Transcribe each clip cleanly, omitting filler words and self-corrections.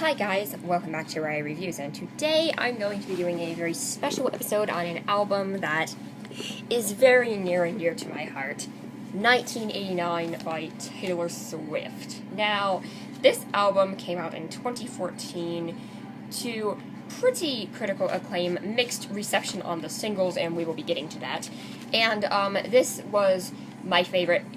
Hi guys, welcome back to Raya Reviews, and today I'm going to be doing a very special episode on an album that is very near and dear to my heart, 1989 by Taylor Swift. Now, this album came out in 2014 to pretty critical acclaim, mixed reception on the singles, and we will be getting to that. And this was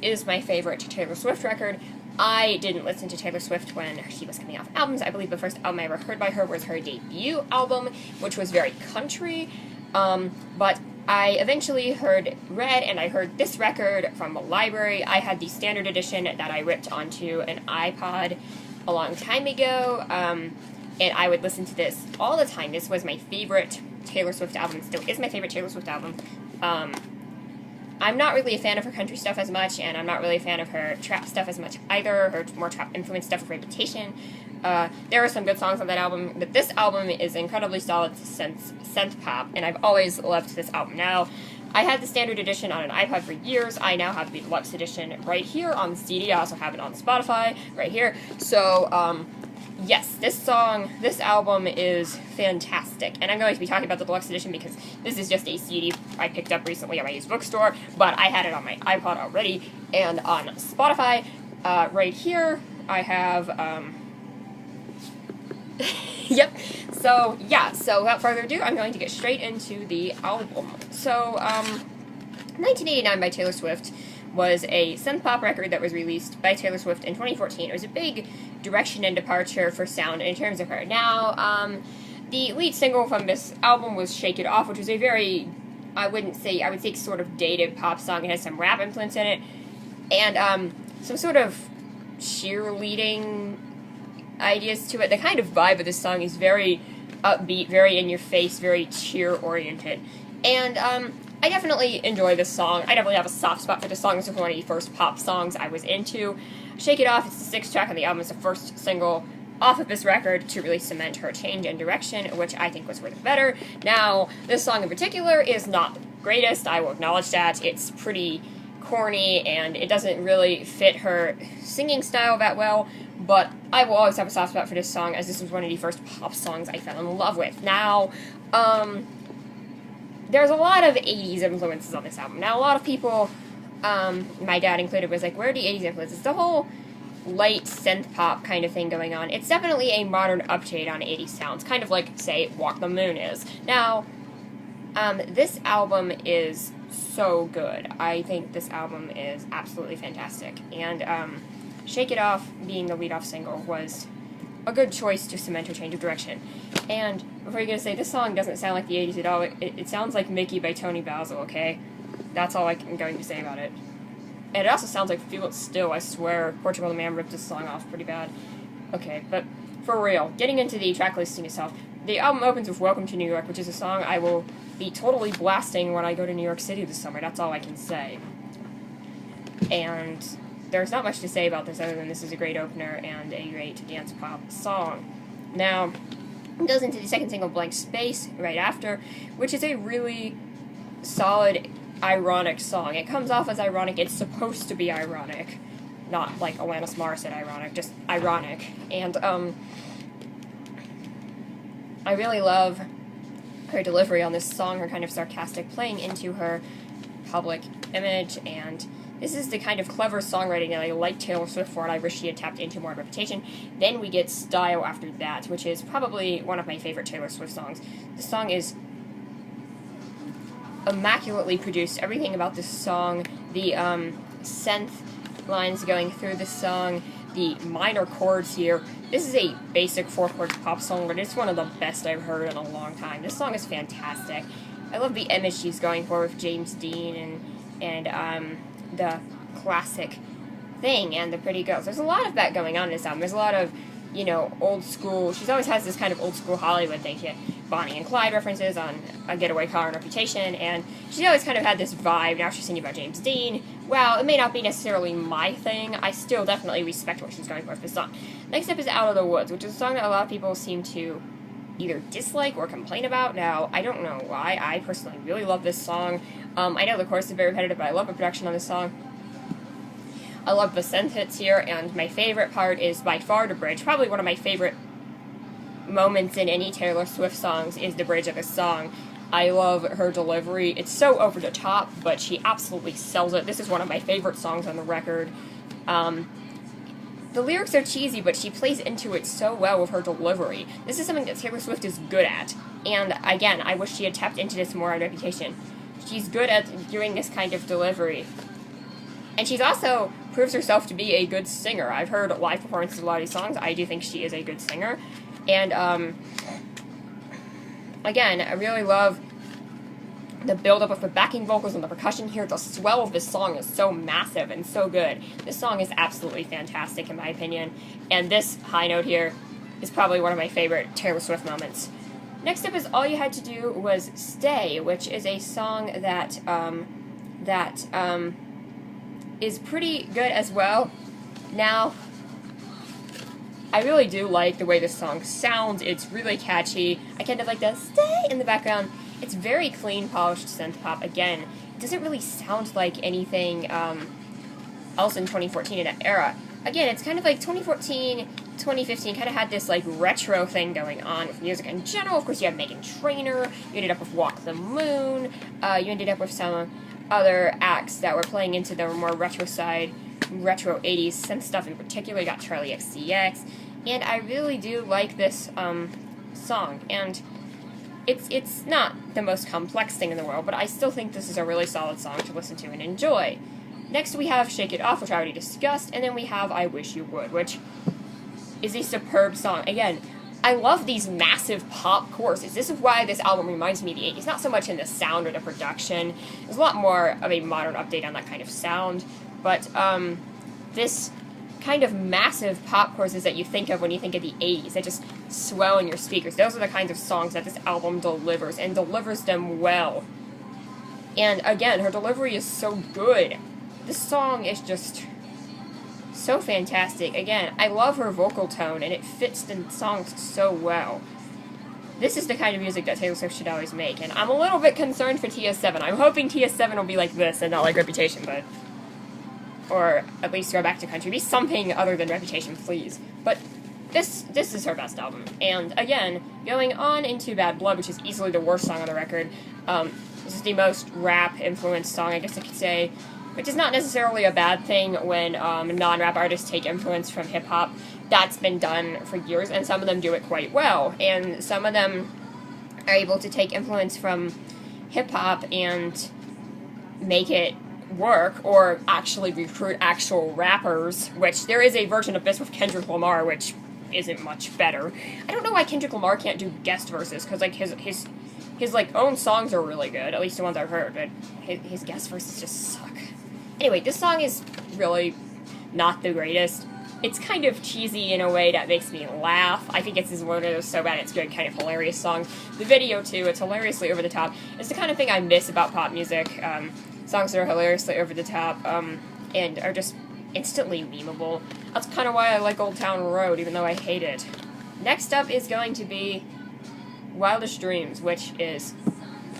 is my favorite Taylor Swift record. I didn't listen to Taylor Swift when she was coming off albums. I believe the first album I ever heard by her was her debut album, which was very country. But I eventually heard Red, and I heard this record from the library. I had the standard edition that I ripped onto an iPod a long time ago, and I would listen to this all the time. This was my favorite Taylor Swift album. It still is my favorite Taylor Swift album. I'm not really a fan of her country stuff as much, and I'm not really a fan of her trap stuff as much either, her more trap-influenced stuff of Reputation. There are some good songs on that album, but this album is incredibly solid synth pop, and I've always loved this album. Now, I had the standard edition on an iPod for years. I now have the deluxe edition right here on the CD. I also have it on Spotify right here. So, yes, this album is fantastic, and I'm going to be talking about the deluxe edition because this is just a CD I picked up recently at my used bookstore, but I had it on my iPod already, and on Spotify, right here, I have, yep, so, yeah, so without further ado, I'm going to get straight into the album. So, 1989 by Taylor Swift was a synth-pop record that was released by Taylor Swift in 2014. It was a big direction and departure for sound in terms of her. Now, the lead single from this album was Shake It Off, which was a very, I would say sort of dated pop song. It has some rap influence in it, and some sort of cheerleading ideas to it. The kind of vibe of this song is very upbeat, very in-your-face, very cheer-oriented, and I definitely enjoy this song. I definitely have a soft spot for this song. This was one of the first pop songs I was into. Shake It Off, it's the 6th track on the album. It's the first single off of this record to really cement her change in direction, which I think was for the better. Now, this song in particular is not the greatest. I will acknowledge that. It's pretty corny, and it doesn't really fit her singing style that well, but I will always have a soft spot for this song, as this was one of the first pop songs I fell in love with. Now, there's a lot of 80s influences on this album. Now, a lot of people, my dad included, was like, where are the 80s influences? The whole light synth pop kind of thing going on. It's definitely a modern update on 80s sounds, kind of like, say, Walk the Moon is. Now, this album is so good. I think this album is absolutely fantastic. And Shake It Off, being the lead-off single, was a good choice to cement her change of direction. And before you're going to say, this song doesn't sound like the 80s at all, it sounds like Mickey by Tony Basil, okay? That's all I'm going to say about it. And it also sounds like Feel It Still, I swear. Portugal the Man ripped this song off pretty bad. Okay, but for real, getting into the track listing itself, the album opens with Welcome to New York, which is a song I will be totally blasting when I go to New York City this summer. That's all I can say. And there's not much to say about this other than this is a great opener and a great dance pop song. Now, it goes into the second single, Blank Space, right after, which is a really solid, ironic song. It comes off as ironic. It's supposed to be ironic. Not like Alanis Morissette ironic, just ironic. And, I really love her delivery on this song, her kind of sarcastic playing into her public image, and this is the kind of clever songwriting that I like Taylor Swift for, and I wish she had tapped into more Reputation. Then we get Style after that, which is probably one of my favorite Taylor Swift songs. The song is immaculately produced. Everything about this song, the synth lines going through the song, the minor chords here. This is a basic 4-chord pop song, but it's one of the best I've heard in a long time. This song is fantastic. I love the image she's going for with James Dean and the classic thing and the pretty girls. There's a lot of that going on in this album. There's a lot of, you know, old school. She always has this kind of old school Hollywood thing. She had Bonnie and Clyde references on A Getaway Car and Reputation, and she always kind of had this vibe. Now she's singing about James Dean. Well, it may not be necessarily my thing. I still definitely respect what she's going for this song. Next up is Out of the Woods, which is a song that a lot of people seem to either dislike or complain about. Now, I don't know why. I personally really love this song. I know the chorus is very repetitive, but I love the production on this song. I love the synth hits here, and my favorite part is by far the bridge. Probably one of my favorite moments in any Taylor Swift songs is the bridge of a song. I love her delivery. It's so over the top, but she absolutely sells it. This is one of my favorite songs on the record. The lyrics are cheesy, but she plays into it so well with her delivery. This is something that Taylor Swift is good at. And again, I wish she had tapped into this more on Reputation. She's good at doing this kind of delivery. And she's also proves herself to be a good singer. I've heard live performances of a lot of these songs. I do think she is a good singer. And, again, I really love the build-up of the backing vocals and the percussion here. The swell of this song is so massive and so good. This song is absolutely fantastic, in my opinion. And this high note here is probably one of my favorite Taylor Swift moments. Next up is All You Had to Do Was Stay, which is a song that is pretty good as well. Now, I really do like the way this song sounds. It's really catchy. I kind of like the stay in the background. It's very clean, polished synth pop. Again, it doesn't really sound like anything else in 2014 in that era. Again, it's kind of like 2014, 2015 kind of had this like retro thing going on with music in general. Of course, you had Meghan Trainor. You ended up with Walk the Moon. You ended up with some other acts that were playing into the more retro side, retro 80s synth stuff in particular. You got Charlie XCX, and I really do like this song. And it's not the most complex thing in the world, but I still think this is a really solid song to listen to and enjoy. Next we have Shake It Off, which I already discussed, and then we have I Wish You Would, which is a superb song. Again, I love these massive pop choruses. This is why this album reminds me of the 80s. Not so much in the sound or the production. There's a lot more of a modern update on that kind of sound. But this kind of massive pop choruses that you think of when you think of the 80s, that just swell in your speakers. Those are the kinds of songs that this album delivers, and delivers them well. And again, her delivery is so good. This song is just so fantastic. Again, I love her vocal tone, and it fits the songs so well. This is the kind of music that Taylor Swift should always make, and I'm a little bit concerned for TS7. I'm hoping TS7 will be like this and not like Reputation, but... or at least go back to country. Be something other than Reputation, please. But this is her best album. And again, going on into Bad Blood, which is easily the worst song on the record. This is the most rap-influenced song, I guess I could say, which is not necessarily a bad thing when non-rap artists take influence from hip-hop. That's been done for years, and some of them do it quite well. And some of them are able to take influence from hip-hop and make it work, or actually recruit actual rappers, which there is a version of this with Kendrick Lamar, which isn't much better. I don't know why Kendrick Lamar can't do guest verses, because like his like own songs are really good, at least the ones I've heard, but his guest verses just suck. Anyway, this song is really not the greatest. It's kind of cheesy in a way that makes me laugh. I think it's one of those so bad it's good kind of hilarious songs. The video, too, it's hilariously over the top. It's the kind of thing I miss about pop music. Songs that are hilariously over the top and are just instantly memeable. That's kind of why I like Old Town Road, even though I hate it. Next up is going to be Wildest Dreams, which is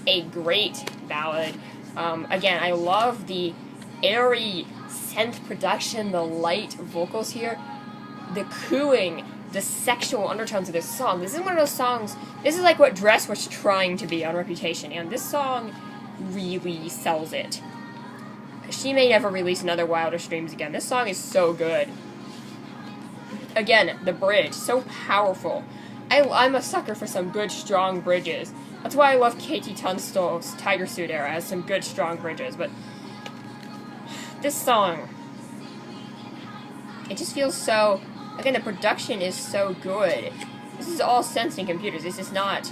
a great ballad. Again, I love the airy synth production, the light vocals here, the cooing, the sexual undertones of this song. This is one of those songs, this is like what Dress was trying to be on Reputation, and this song really sells it. She may never release another Wildest Dreams again. This song is so good. Again, the bridge, so powerful. I'm a sucker for some good, strong bridges. That's why I love Katie Tunstall's Tiger Suit era. It has some good, strong bridges, but this song, it just feels so... Again, the production is so good. This is all synths and computers. This is not...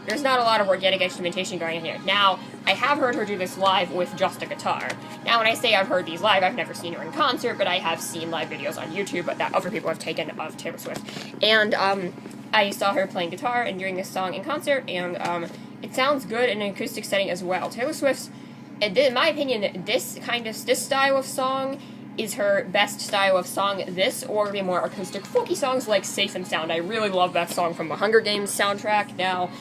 There's not a lot of organic instrumentation going on here. Now, I have heard her do this live with just a guitar. Now, when I say I've heard these live, I've never seen her in concert, but I have seen live videos on YouTube that other people have taken of Taylor Swift. And, I saw her playing guitar and doing this song in concert, and, it sounds good in an acoustic setting as well. Taylor Swift's, in my opinion, this style of song is her best style of song. This, or the more acoustic, folky songs like Safe and Sound. I really love that song from the Hunger Games soundtrack. Now,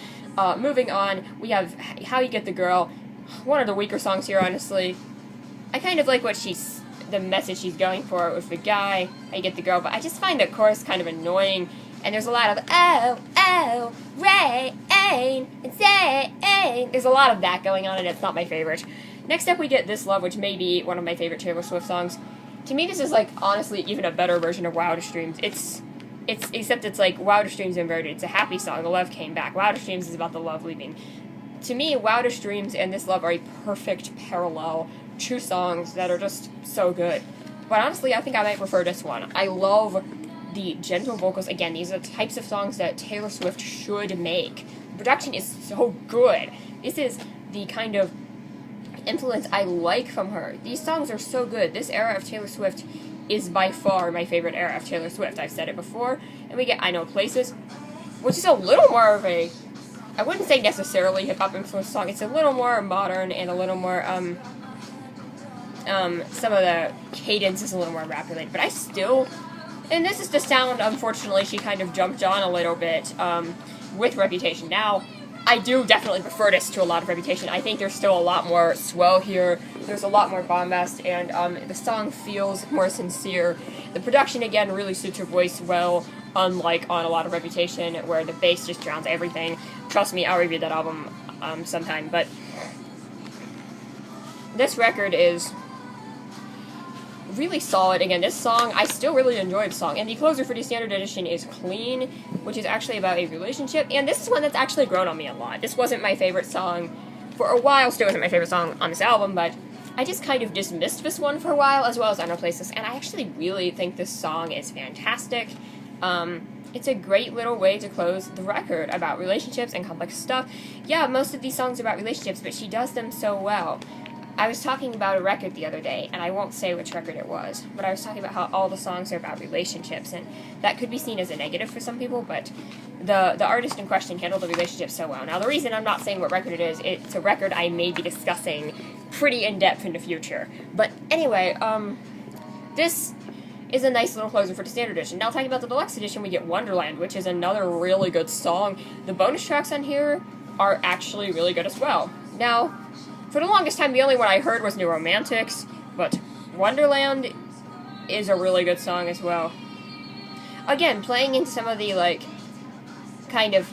moving on, we have How You Get the Girl, one of the weaker songs here, honestly. I kind of like the message she's going for with the guy, How You Get the Girl, but I just find the chorus kind of annoying. And there's a lot of, oh, rain, insane. There's a lot of that going on, and it's not my favorite. Next up, we get This Love, which may be one of my favorite Taylor Swift songs. To me, this is, like, honestly, even a better version of Wildest Dreams. Except it's, like, Wildest Dreams inverted. It's a happy song. The love came back. Wildest Dreams is about the love leaving. To me, Wildest Dreams and This Love are a perfect parallel. Two songs that are just so good. But honestly, I think I might prefer this one. I love the gentle vocals. Again, these are the types of songs that Taylor Swift should make. The production is so good. This is the kind of influence I like from her. These songs are so good. This era of Taylor Swift is by far my favorite era of Taylor Swift. I've said it before. And we get I Know Places, which is a little more of a, I wouldn't say necessarily hip-hop influenced song. It's a little more modern and a little more, some of the cadence is a little more rap related, but I still, and this is the sound, unfortunately, she kind of jumped on a little bit, with Reputation. Now, I do definitely prefer this to a lot of Reputation. I think there's still a lot more swell here, there's a lot more bombast, and, the song feels more sincere. The production, again, really suits her voice well, unlike on a lot of Reputation, where the bass just drowns everything. Trust me, I'll review that album, sometime, but this record is really solid. Again, this song, I still really enjoy the song. And the closer for the standard edition is Clean, which is actually about a relationship. And this is one that's actually grown on me a lot. This wasn't my favorite song for a while. Still wasn't my favorite song on this album, but I just kind of dismissed this one for a while, as well as I Know Places. And I actually really think this song is fantastic. It's a great little way to close the record about relationships and complex stuff. Yeah, most of these songs are about relationships, but she does them so well. I was talking about a record the other day, and I won't say which record it was, but I was talking about how all the songs are about relationships, and that could be seen as a negative for some people, but the artist in question handled the relationship so well. Now, the reason I'm not saying what record it is, it's a record I may be discussing pretty in-depth in the future. But anyway, this is a nice little closer for the standard edition. Now, talking about the deluxe edition, we get Wonderland, which is another really good song. The bonus tracks on here are actually really good as well. Now, for the longest time, the only one I heard was New Romantics, but Wonderland is a really good song as well. Again, playing into some of the, like, kind of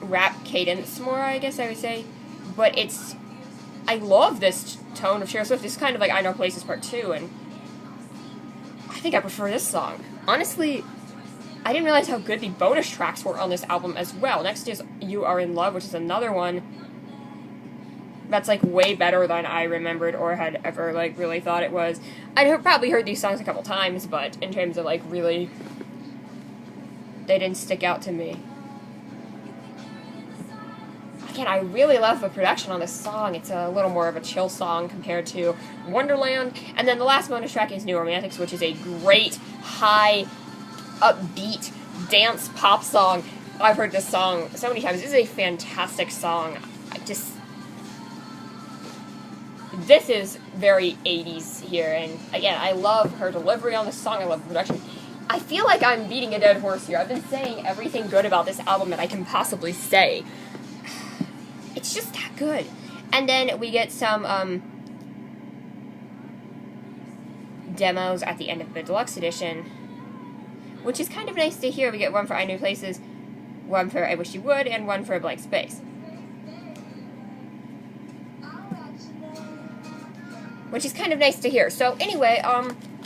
rap cadence more, I guess I would say, but it's, I love this tone of Taylor Swift. It's kind of like I Know Places Part 2, and I think I prefer this song. Honestly, I didn't realize how good the bonus tracks were on this album as well. Next is You Are in Love, which is another one that's, like, way better than I remembered or had ever, like, really thought it was. I probably heard these songs a couple times, but in terms of, like, really, they didn't stick out to me. Again, I really love the production on this song. It's a little more of a chill song compared to Wonderland. And then the last bonus track is New Romantics, which is a great, high, upbeat, dance pop song. I've heard this song so many times. This is a fantastic song. This is very 80s here, and again, I love her delivery on this song, I love the production. I feel like I'm beating a dead horse here. I've been saying everything good about this album that I can possibly say. It's just that good. And then we get some, demos at the end of the deluxe edition, which is kind of nice to hear. We get one for I Know Places, one for I Wish You Would, and one for A Blank Space. Which is kind of nice to hear. So anyway,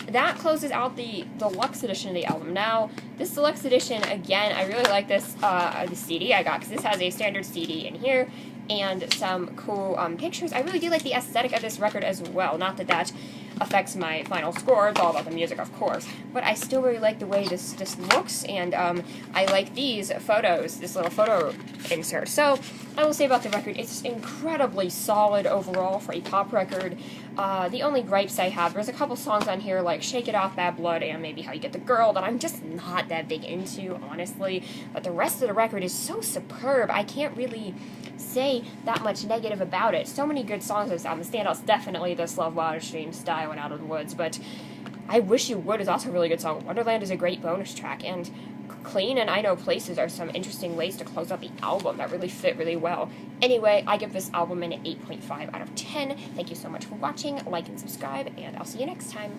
that closes out the deluxe edition of the album. Now, this deluxe edition, again, I really like this, the CD I got, because this has a standard CD in here, and some cool pictures. I really do like the aesthetic of this record as well. Not that that affects my final score. It's all about the music, of course. But I still really like the way this looks, and I like these photos, this little photo insert. So, I will say about the record, it's incredibly solid overall for a pop record. The only gripes I have, there's a couple songs on here like Shake It Off, Bad Blood, and maybe How You Get the Girl that I'm just not that big into, honestly. But the rest of the record is so superb, I can't really say that much negative about it. So many good songs on this album. Standouts definitely This Love, Wildest Dreams, Style, and Out of the Woods, but I Wish You Would is also a really good song. Wonderland is a great bonus track, and Clean and I Know Places are some interesting ways to close out the album that really fit really well. Anyway, I give this album an 8.5 out of 10. Thank you so much for watching. Like and subscribe, and I'll see you next time.